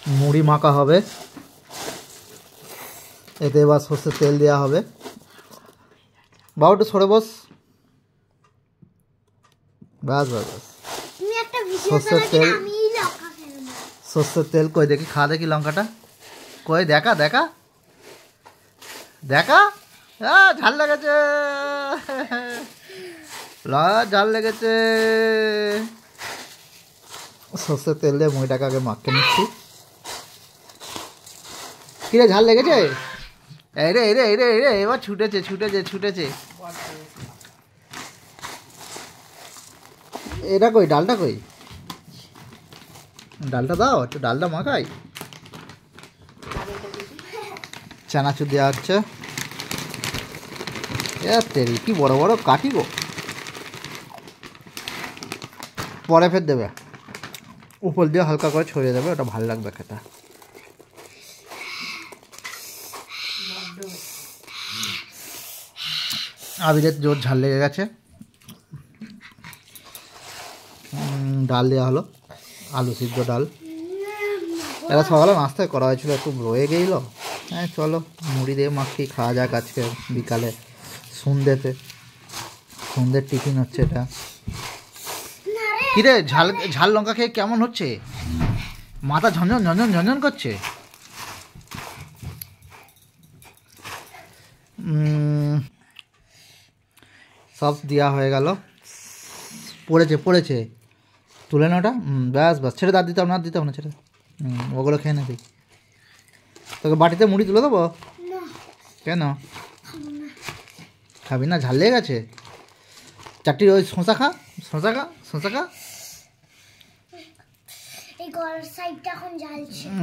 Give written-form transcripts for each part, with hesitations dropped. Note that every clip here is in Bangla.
মুড়ি মাখা হবে, এতে এবার সর্ষের তেল দেওয়া হবে। বাবু একটু সরে বস, বাস বাস বাস। সর্ষের তেল কই দেখি, খা দেখি লঙ্কাটা কই, দেখা দেখা দেখা। ঝাল লেগেছে, ঝাল লেগেছে। সর্ষের তেল দিয়ে মুড়িটাকে আগে মাখতে নিচ্ছি। কিরে ঝাল লেগেছে? এই রে এই রে এই রে এই রে, এবার ছুটেছে ছুটেছে ছুটেছে। এটা কই, ডালটা কই, ডালটা দাও, একটু ডালটা মাখাই। চানাচুর দেওয়া হচ্ছে। তেরি কি বড় বড় কাটি গো, পরে ফের দেবে, উপর দিয়ে হালকা করে ছড়িয়ে দেবে, ওটা ভালো লাগবে খেতে। আবিরের জোর ঝাল লেগে গেছে। ডাল দেওয়া হলো, আলু সিদ্ধ ডাল। এটা সকালে নাস্তায় করা হয়েছিল, একটু রয়ে গেল। হ্যাঁ চলো মুড়ি দিয়ে মাখিয়ে খাওয়া যাক আজকে বিকালে, সন্ধ্যেতে, সন্ধ্যের টিফিন হচ্ছে এটা। কিরে ঝাল ঝাল লঙ্কা খেয়ে কেমন হচ্ছে? মাথা ঝনঝন ঝনঝন ঝনঝন করছে। সব দেওয়া হয়ে গেল, পড়েছে পড়েছে, তুলে না ওটা। ব্যাস ব্যাস, ছেড়ে দাঁত দিতাম না, দিতাম না, ছেড়ে। ওগুলো খেয়ে নেবি। তোকে বাটিতে মুড়ি তুলে দেবো? কেন খাবি না? ঝাল লেগে গেছে। চারটি ওই শশা খা, শশা খা, শশা খা,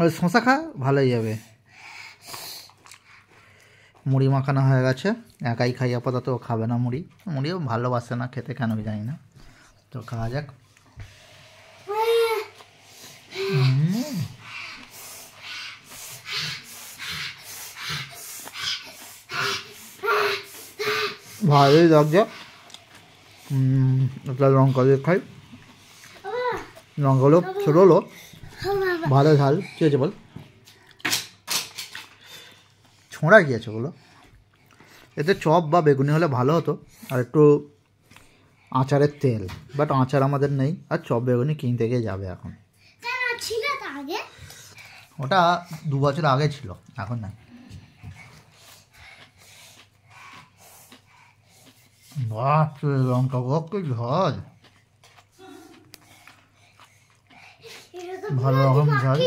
ওই শশা খা, ভালো হয়ে যাবে। মুড়ি মাখানো হয়ে গেছে, একাই খাই আপাতত, ও খাবে না মুড়ি, মুড়িও ভালোবাসে না খেতে, কেন জানি না। তো খাওয়া যাক। ভালোই লাগছে। একটা লঙ্কা দিয়ে খাই, লঙ্কাগুলো ছোটো হলো, ভালো ঝাল। কী হয়েছে বল? ছোঁড়া কী আছে ওগুলো? এতে চপ বা বেগুনি হলে ভালো হতো, আর একটু আচারের তেল, বাট আচার আমাদের নেই, আর চপ বেগুনি কিনতে গিয়ে যাবে এখন। ওটা 2 বছর আগে ছিল, এখন নাই। বাহ লঙ্কা কি ঝাল, ভালো রকম ঝাল।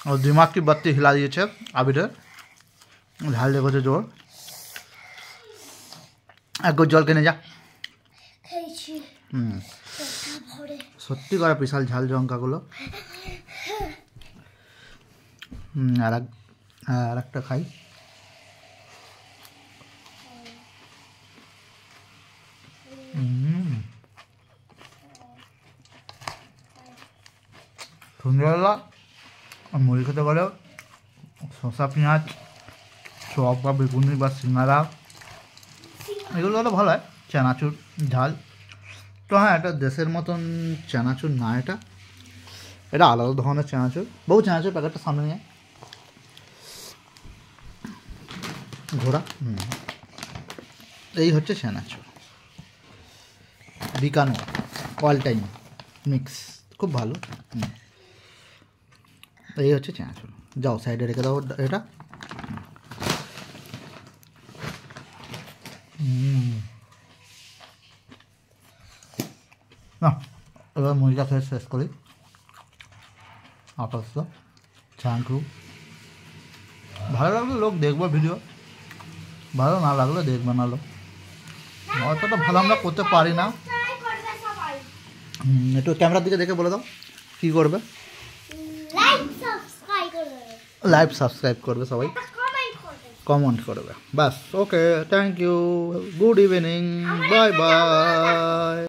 और दिमाग की बत्ती हिला दिए आबिर, ঝাল লেগেছে জোর। এক জল কিনে যা। সত্যি করে বিশাল ঝাল লঙ্কাগুলো। আর একটা খাই। সন্ধ্যেবেলা মুড়ি খেতে গেলেও শসা পেঁয়াজ, চপ বা বেগুনি বা সিঙ্গারা, এগুলো হলে ভালো হয়। চানাচুর ঝাল তো, হ্যাঁ এটা দেশের মতন চানাচুর না, এটা এটা আলাদা ধরনের চানাচুর। বহু চানাচুর প্যাকেটটা সামনে নিয়ে ঘোরা। এই হচ্ছে চানাচুর, বিকানো অল টাইম মিক্স, খুব ভালো। এই হচ্ছে চানাচুর। যাও সাইডে রেখে দাও এটা। না এবার মুড়িটা খেয়ে শেষ করি আপাতত। Thank you. ভালো লাগলে লোক দেখবো ভিডিও, ভালো না লাগলে দেখবে না লোক, অতটা ভালো আমরা করতে পারি না। একটু ক্যামেরার দিকে দেখে বলে দাও কী করবে। লাইভ সাবস্ক্রাইব করবে সবাই, কমেন্ট করবে, বাস। Okay thank you, good evening, bye by.